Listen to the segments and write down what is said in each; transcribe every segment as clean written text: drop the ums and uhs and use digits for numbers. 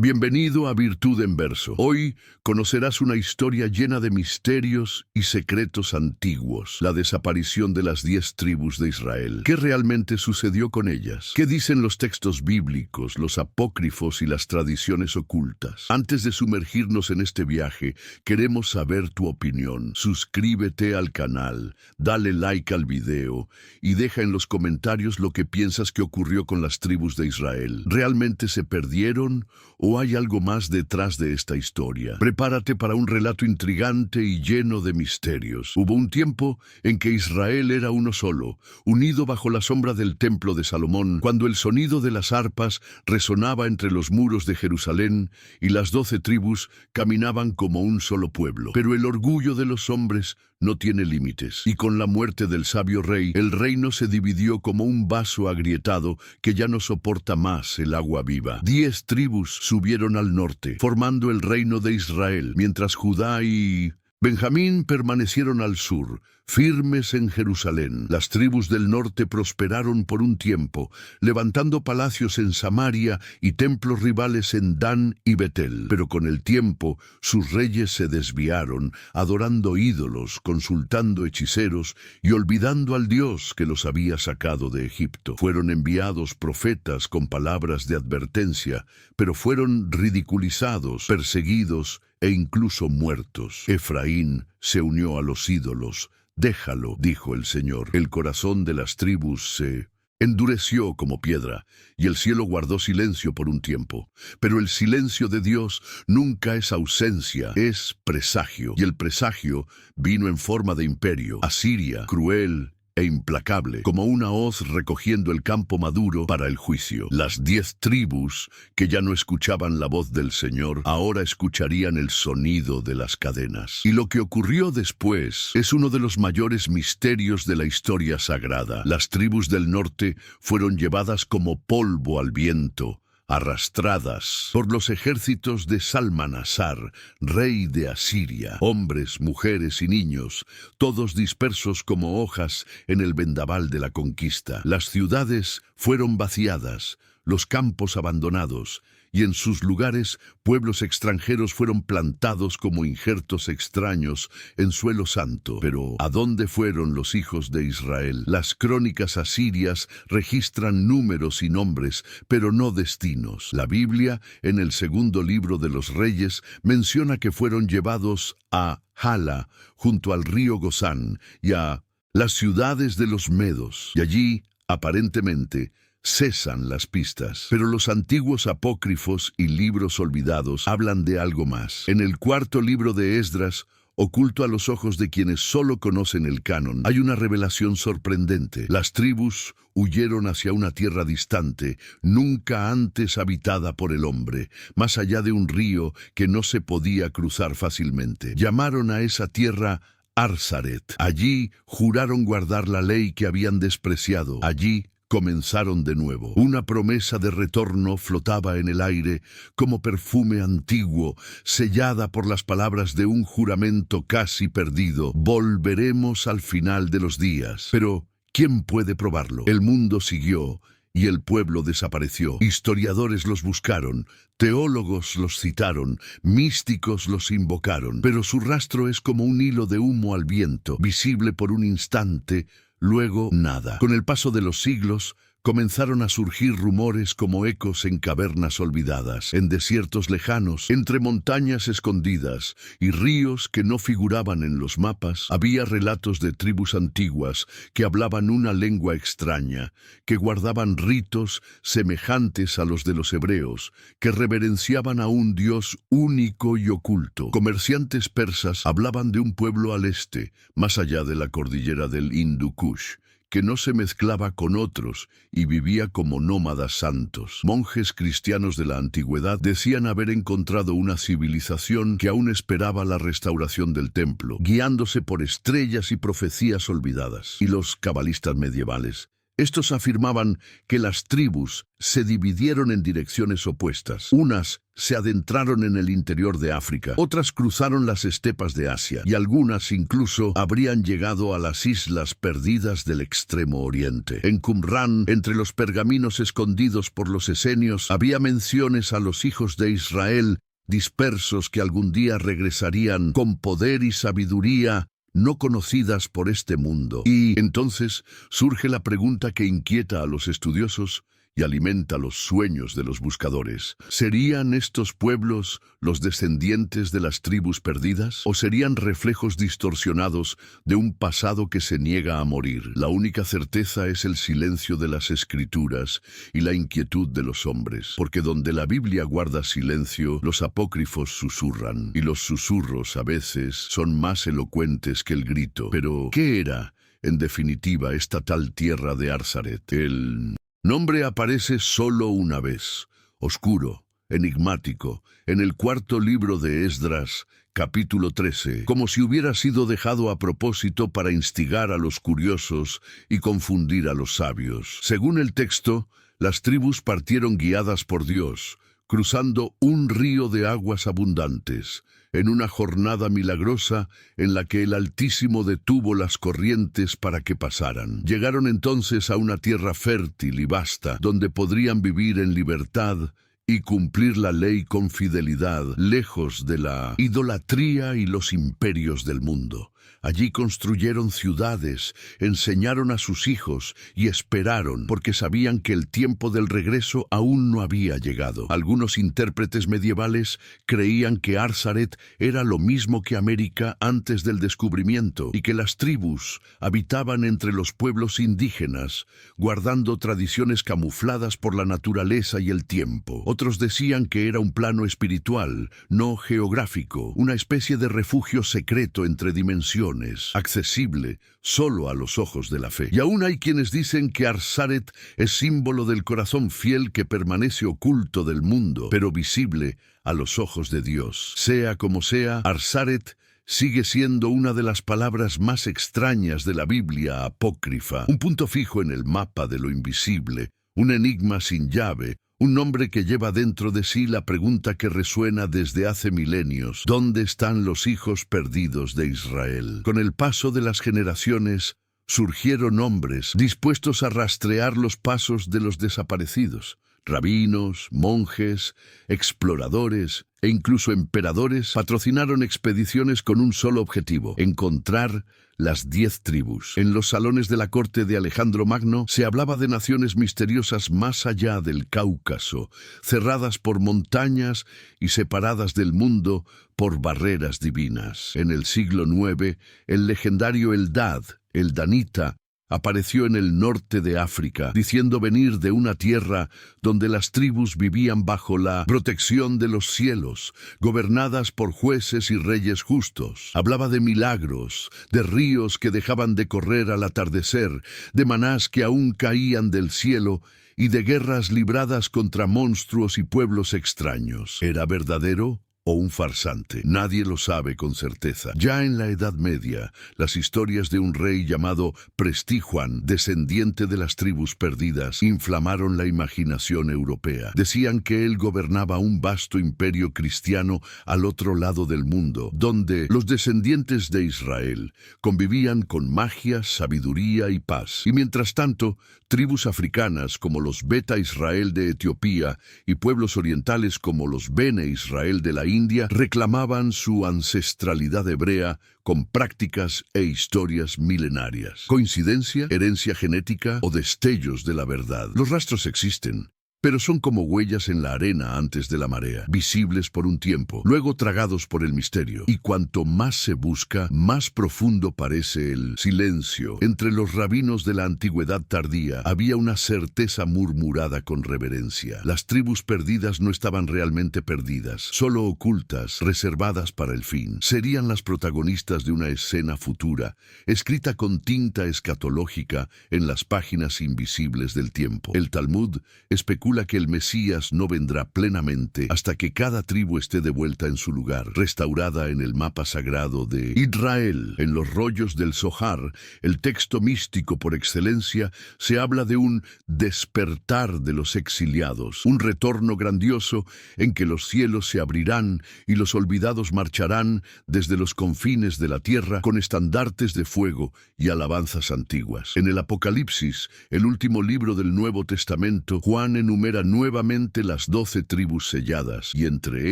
Bienvenido a Virtud en Verso. Hoy conocerás una historia llena de misterios y secretos antiguos, la desaparición de las 10 tribus de Israel. ¿Qué realmente sucedió con ellas? ¿Qué dicen los textos bíblicos, los apócrifos y las tradiciones ocultas? Antes de sumergirnos en este viaje, queremos saber tu opinión. Suscríbete al canal, dale like al video y deja en los comentarios lo que piensas que ocurrió con las tribus de Israel. ¿Realmente se perdieron o hay algo más detrás de esta historia? Prepárate para un relato intrigante y lleno de misterios. Hubo un tiempo en que Israel era uno solo, unido bajo la sombra del templo de Salomón, cuando el sonido de las arpas resonaba entre los muros de Jerusalén y las 12 tribus caminaban como un solo pueblo. Pero el orgullo de los hombres no tiene límites, y con la muerte del sabio rey, el reino se dividió como un vaso agrietado que ya no soporta más el agua viva. 10 tribus subieron al norte, formando el reino de Israel, mientras Judá y Benjamín permanecieron al sur, firmes en Jerusalén. Las tribus del norte prosperaron por un tiempo, levantando palacios en Samaria y templos rivales en Dan y Betel. Pero con el tiempo, sus reyes se desviaron, adorando ídolos, consultando hechiceros y olvidando al Dios que los había sacado de Egipto. Fueron enviados profetas con palabras de advertencia, pero fueron ridiculizados, perseguidos e incluso muertos. Efraín se unió a los ídolos. Déjalo, dijo el Señor. El corazón de las tribus se endureció como piedra, y el cielo guardó silencio por un tiempo. Pero el silencio de Dios nunca es ausencia, es presagio. Y el presagio vino en forma de imperio. Asiria, cruel e implacable, como una hoz recogiendo el campo maduro para el juicio. Las 10 tribus, que ya no escuchaban la voz del Señor, ahora escucharían el sonido de las cadenas. Y lo que ocurrió después es uno de los mayores misterios de la historia sagrada. Las tribus del norte fueron llevadas como polvo al viento, arrastradas por los ejércitos de Salmanasar, rey de Asiria. Hombres, mujeres y niños, todos dispersos como hojas en el vendaval de la conquista. Las ciudades fueron vaciadas, los campos abandonados, y en sus lugares pueblos extranjeros fueron plantados como injertos extraños en suelo santo. Pero ¿a dónde fueron los hijos de Israel? Las crónicas asirias registran números y nombres, pero no destinos. La Biblia, en el segundo libro de los Reyes, menciona que fueron llevados a Hala, junto al río Gozán, y a las ciudades de los medos, y allí, aparentemente, cesan las pistas. Pero los antiguos apócrifos y libros olvidados hablan de algo más. En el cuarto libro de Esdras, oculto a los ojos de quienes solo conocen el canon, hay una revelación sorprendente. Las tribus huyeron hacia una tierra distante, nunca antes habitada por el hombre, más allá de un río que no se podía cruzar fácilmente. Llamaron a esa tierra Arsaret. Allí juraron guardar la ley que habían despreciado. Allí comenzaron de nuevo. Una promesa de retorno flotaba en el aire como perfume antiguo, sellada por las palabras de un juramento casi perdido. Volveremos al final de los días. Pero ¿quién puede probarlo? El mundo siguió y el pueblo desapareció. Historiadores los buscaron, teólogos los citaron, místicos los invocaron, pero su rastro es como un hilo de humo al viento, visible por un instante, luego nada. Con el paso de los siglos, comenzaron a surgir rumores como ecos en cavernas olvidadas, en desiertos lejanos, entre montañas escondidas y ríos que no figuraban en los mapas. Había relatos de tribus antiguas que hablaban una lengua extraña, que guardaban ritos semejantes a los de los hebreos, que reverenciaban a un Dios único y oculto. Comerciantes persas hablaban de un pueblo al este, más allá de la cordillera del Hindu Kush, que no se mezclaba con otros y vivía como nómadas santos. Monjes cristianos de la antigüedad decían haber encontrado una civilización que aún esperaba la restauración del templo, guiándose por estrellas y profecías olvidadas. Y los cabalistas medievales Estos afirmaban que las tribus se dividieron en direcciones opuestas. Unas se adentraron en el interior de África, otras cruzaron las estepas de Asia, y algunas incluso habrían llegado a las islas perdidas del Extremo Oriente. En Qumrán, entre los pergaminos escondidos por los esenios, había menciones a los hijos de Israel dispersos que algún día regresarían con poder y sabiduría no conocidas por este mundo. Y entonces surge la pregunta que inquieta a los estudiosos y alimenta los sueños de los buscadores. ¿Serían estos pueblos los descendientes de las tribus perdidas? ¿O serían reflejos distorsionados de un pasado que se niega a morir? La única certeza es el silencio de las Escrituras y la inquietud de los hombres, porque donde la Biblia guarda silencio, los apócrifos susurran, y los susurros a veces son más elocuentes que el grito. Pero, ¿qué era, en definitiva, esta tal tierra de Arsaret? El nombre aparece solo una vez, oscuro, enigmático, en el cuarto libro de Esdras, capítulo 13, como si hubiera sido dejado a propósito para instigar a los curiosos y confundir a los sabios. Según el texto, las tribus partieron guiadas por Dios, cruzando un río de aguas abundantes, en una jornada milagrosa en la que el Altísimo detuvo las corrientes para que pasaran. Llegaron entonces a una tierra fértil y vasta, donde podrían vivir en libertad y cumplir la ley con fidelidad, lejos de la idolatría y los imperios del mundo. Allí construyeron ciudades, enseñaron a sus hijos y esperaron, porque sabían que el tiempo del regreso aún no había llegado. Algunos intérpretes medievales creían que Arsaret era lo mismo que América antes del descubrimiento, y que las tribus habitaban entre los pueblos indígenas, guardando tradiciones camufladas por la naturaleza y el tiempo. Otros decían que era un plano espiritual, no geográfico, una especie de refugio secreto entre dimensiones, accesible solo a los ojos de la fe. Y aún hay quienes dicen que Arsaret es símbolo del corazón fiel que permanece oculto del mundo, pero visible a los ojos de Dios. Sea como sea, Arsaret sigue siendo una de las palabras más extrañas de la Biblia apócrifa, un punto fijo en el mapa de lo invisible, un enigma sin llave, un nombre que lleva dentro de sí la pregunta que resuena desde hace milenios: ¿dónde están los hijos perdidos de Israel? Con el paso de las generaciones, surgieron hombres dispuestos a rastrear los pasos de los desaparecidos. Rabinos, monjes, exploradores e incluso emperadores patrocinaron expediciones con un solo objetivo: encontrar las 10 tribus. En los salones de la corte de Alejandro Magno se hablaba de naciones misteriosas más allá del Cáucaso, cerradas por montañas y separadas del mundo por barreras divinas. En el siglo IX, el legendario Eldad, el danita, apareció en el norte de África, diciendo venir de una tierra donde las tribus vivían bajo la protección de los cielos, gobernadas por jueces y reyes justos. Hablaba de milagros, de ríos que dejaban de correr al atardecer, de manás que aún caían del cielo y de guerras libradas contra monstruos y pueblos extraños. ¿Era verdadero o un farsante? Nadie lo sabe con certeza. Ya en la Edad Media, las historias de un rey llamado Prestijuan, descendiente de las tribus perdidas, inflamaron la imaginación europea. Decían que él gobernaba un vasto imperio cristiano al otro lado del mundo, donde los descendientes de Israel convivían con magia, sabiduría y paz. Y mientras tanto, tribus africanas como los Beta Israel de Etiopía y pueblos orientales como los Bene Israel de la India reclamaban su ancestralidad hebrea con prácticas e historias milenarias. ¿Coincidencia, herencia genética o destellos de la verdad? Los rastros existen, pero son como huellas en la arena antes de la marea, visibles por un tiempo, luego tragados por el misterio. Y cuanto más se busca, más profundo parece el silencio. Entre los rabinos de la antigüedad tardía había una certeza murmurada con reverencia. Las tribus perdidas no estaban realmente perdidas, solo ocultas, reservadas para el fin. Serían las protagonistas de una escena futura, escrita con tinta escatológica en las páginas invisibles del tiempo. El Talmud especula calcula que el Mesías no vendrá plenamente hasta que cada tribu esté de vuelta en su lugar, restaurada en el mapa sagrado de Israel. En los rollos del Zohar, el texto místico por excelencia, se habla de un despertar de los exiliados, un retorno grandioso en que los cielos se abrirán y los olvidados marcharán desde los confines de la tierra con estandartes de fuego y alabanzas antiguas. En el Apocalipsis, el último libro del Nuevo Testamento, Juan enumera nuevamente las 12 tribus selladas, y entre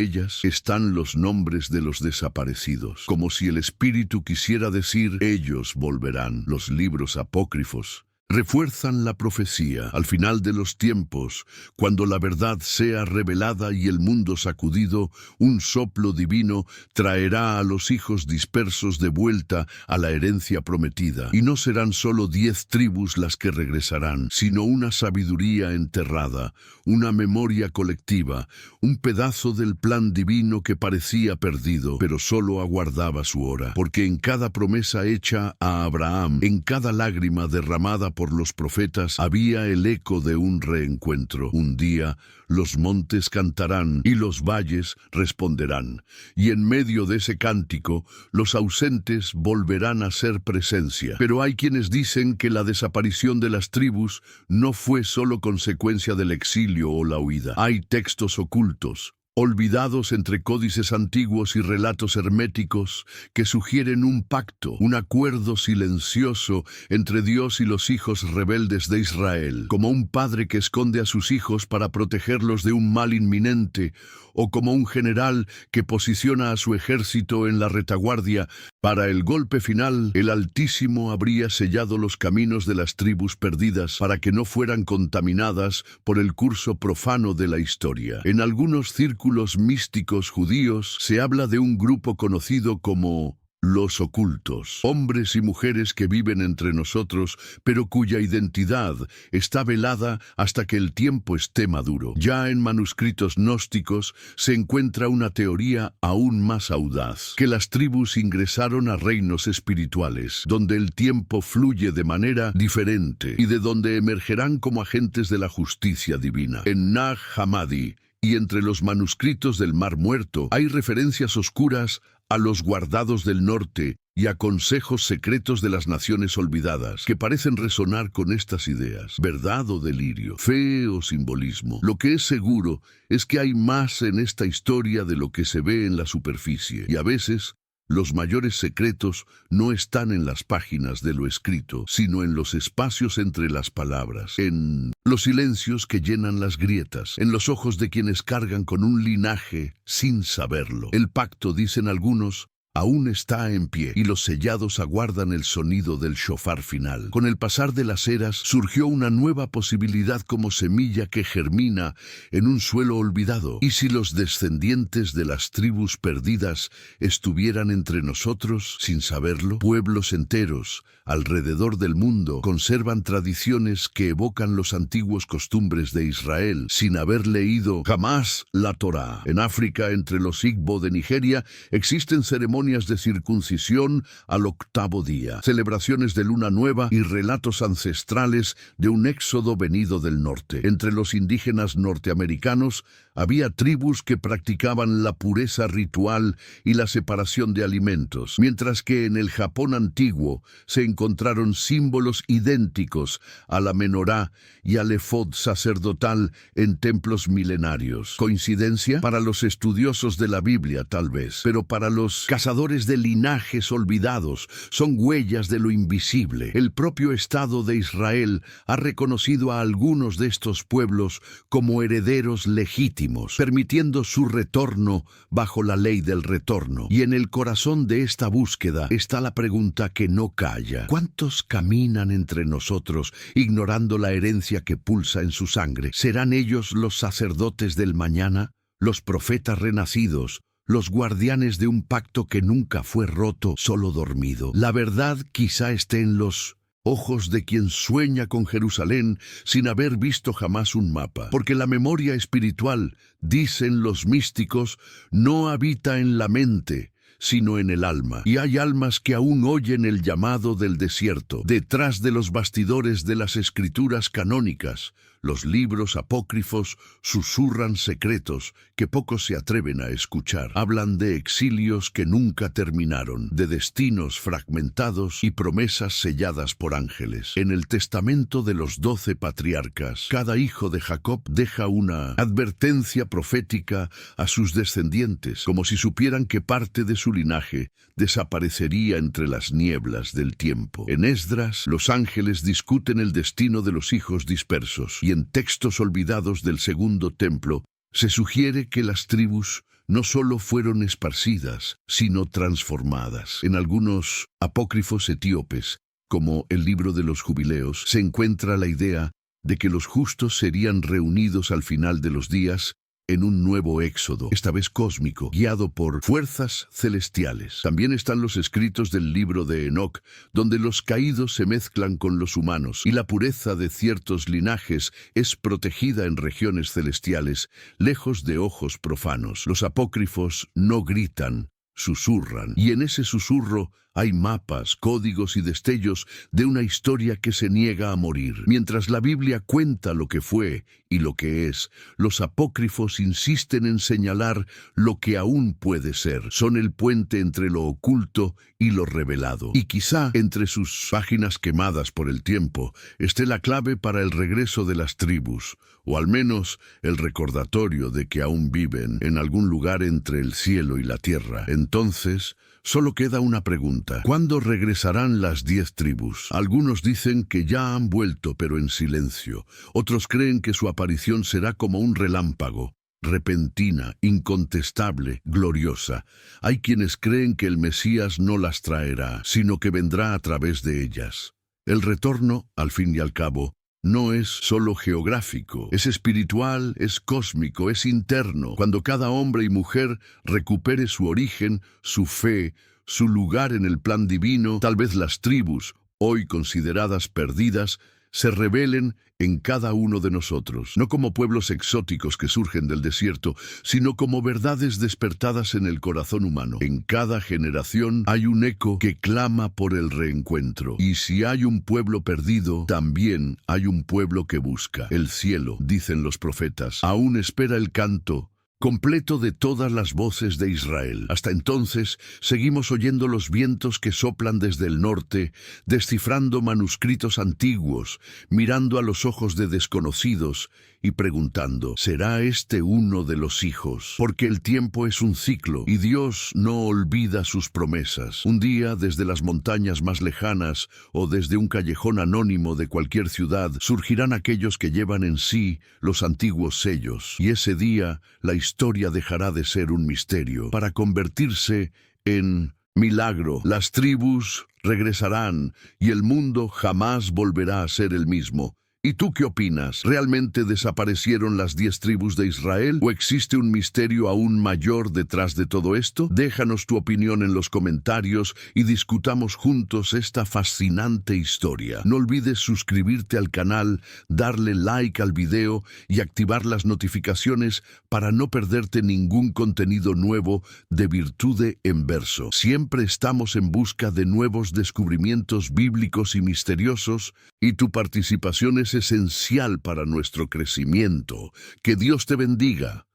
ellas están los nombres de los desaparecidos, como si el Espíritu quisiera decir, ellos volverán. Los libros apócrifos refuerzan la profecía. Al final de los tiempos, cuando la verdad sea revelada y el mundo sacudido, un soplo divino traerá a los hijos dispersos de vuelta a la herencia prometida. Y no serán solo 10 tribus las que regresarán, sino una sabiduría enterrada, una memoria colectiva, un pedazo del plan divino que parecía perdido, pero solo aguardaba su hora. Porque en cada promesa hecha a Abraham, en cada lágrima derramada por los profetas, había el eco de un reencuentro. Un día los montes cantarán y los valles responderán, y en medio de ese cántico los ausentes volverán a ser presencia. Pero hay quienes dicen que la desaparición de las tribus no fue solo consecuencia del exilio o la huida. Hay textos ocultos, olvidados entre códices antiguos y relatos herméticos, que sugieren un pacto, un acuerdo silencioso entre Dios y los hijos rebeldes de Israel, como un padre que esconde a sus hijos para protegerlos de un mal inminente, o como un general que posiciona a su ejército en la retaguardia. Para el golpe final, el Altísimo habría sellado los caminos de las tribus perdidas para que no fueran contaminadas por el curso profano de la historia. En algunos círculos místicos judíos se habla de un grupo conocido como los ocultos, hombres y mujeres que viven entre nosotros, pero cuya identidad está velada hasta que el tiempo esté maduro. Ya en manuscritos gnósticos se encuentra una teoría aún más audaz, que las tribus ingresaron a reinos espirituales, donde el tiempo fluye de manera diferente y de donde emergerán como agentes de la justicia divina. En Nag Hammadi y entre los manuscritos del Mar Muerto hay referencias oscuras a los guardados del norte y a consejos secretos de las naciones olvidadas, que parecen resonar con estas ideas. ¿Verdad o delirio? ¿Fe o simbolismo? Lo que es seguro es que hay más en esta historia de lo que se ve en la superficie, y a veces los mayores secretos no están en las páginas de lo escrito, sino en los espacios entre las palabras, en los silencios que llenan las grietas, en los ojos de quienes cargan con un linaje sin saberlo. El pacto, dicen algunos, aún está en pie, y los sellados aguardan el sonido del shofar final. Con el pasar de las eras surgió una nueva posibilidad como semilla que germina en un suelo olvidado. ¿Y si los descendientes de las tribus perdidas estuvieran entre nosotros sin saberlo? Pueblos enteros alrededor del mundo conservan tradiciones que evocan los antiguos costumbres de Israel sin haber leído jamás la Torá. En África, entre los Igbo de Nigeria, existen ceremonias de circuncisión al 8º día, celebraciones de luna nueva y relatos ancestrales de un éxodo venido del norte. Entre los indígenas norteamericanos había tribus que practicaban la pureza ritual y la separación de alimentos, mientras que en el Japón antiguo se encontraron símbolos idénticos a la menorá y al efod sacerdotal en templos milenarios. ¿Coincidencia? Para los estudiosos de la Biblia, tal vez, pero para los cazadores de linajes olvidados son huellas de lo invisible. El propio Estado de Israel ha reconocido a algunos de estos pueblos como herederos legítimos, permitiendo su retorno bajo la ley del retorno. Y en el corazón de esta búsqueda está la pregunta que no calla: ¿cuántos caminan entre nosotros ignorando la herencia que pulsa en su sangre? ¿Serán ellos los sacerdotes del mañana, los profetas renacidos, los guardianes de un pacto que nunca fue roto, solo dormido? La verdad quizá esté en los ojos de quien sueña con Jerusalén sin haber visto jamás un mapa, porque la memoria espiritual, dicen los místicos, no habita en la mente, sino en el alma. Y hay almas que aún oyen el llamado del desierto. Detrás de los bastidores de las escrituras canónicas, Los libros apócrifos susurran secretos que pocos se atreven a escuchar. Hablan de exilios que nunca terminaron, de destinos fragmentados y promesas selladas por ángeles. En el testamento de los 12 patriarcas, cada hijo de Jacob deja una advertencia profética a sus descendientes, como si supieran que parte de su linaje desaparecería entre las nieblas del tiempo. En Esdras, los ángeles discuten el destino de los hijos dispersos, y en textos olvidados del segundo templo se sugiere que las tribus no solo fueron esparcidas, sino transformadas. En algunos apócrifos etíopes, como el libro de los Jubileos, se encuentra la idea de que los justos serían reunidos al final de los días en un nuevo éxodo, esta vez cósmico, guiado por fuerzas celestiales. También están los escritos del libro de Enoc, donde los caídos se mezclan con los humanos, y la pureza de ciertos linajes es protegida en regiones celestiales, lejos de ojos profanos. Los apócrifos no gritan, susurran, y en ese susurro hay mapas, códigos y destellos de una historia que se niega a morir. Mientras la Biblia cuenta lo que fue y lo que es, los apócrifos insisten en señalar lo que aún puede ser. Son el puente entre lo oculto y lo revelado. Y quizá entre sus páginas quemadas por el tiempo esté la clave para el regreso de las tribus, o al menos el recordatorio de que aún viven en algún lugar entre el cielo y la tierra. Entonces, solo queda una pregunta. ¿Cuándo regresarán las 10 tribus? Algunos dicen que ya han vuelto, pero en silencio. Otros creen que su aparición será como un relámpago, repentina, incontestable, gloriosa. Hay quienes creen que el Mesías no las traerá, sino que vendrá a través de ellas. El retorno, al fin y al cabo, no es solo geográfico, es espiritual, es cósmico, es interno. Cuando cada hombre y mujer recupere su origen, su fe, su lugar en el plan divino, tal vez las tribus, hoy consideradas perdidas, se revelen en cada uno de nosotros, no como pueblos exóticos que surgen del desierto, sino como verdades despertadas en el corazón humano. En cada generación hay un eco que clama por el reencuentro. Y si hay un pueblo perdido, también hay un pueblo que busca. El cielo, dicen los profetas, aún espera el canto completo de todas las voces de Israel. Hasta entonces, seguimos oyendo los vientos que soplan desde el norte, descifrando manuscritos antiguos, mirando a los ojos de desconocidos y preguntando, ¿será este uno de los hijos? Porque el tiempo es un ciclo y Dios no olvida sus promesas. Un día, desde las montañas más lejanas o desde un callejón anónimo de cualquier ciudad, surgirán aquellos que llevan en sí los antiguos sellos. Y ese día, la historia dejará de ser un misterio para convertirse en milagro. Las tribus regresarán y el mundo jamás volverá a ser el mismo. ¿Y tú qué opinas? ¿Realmente desaparecieron las 10 tribus de Israel? ¿O existe un misterio aún mayor detrás de todo esto? Déjanos tu opinión en los comentarios y discutamos juntos esta fascinante historia. No olvides suscribirte al canal, darle like al video y activar las notificaciones para no perderte ningún contenido nuevo de Virtude en Verso. Siempre estamos en busca de nuevos descubrimientos bíblicos y misteriosos, y tu participación es esencial para nuestro crecimiento. Que Dios te bendiga.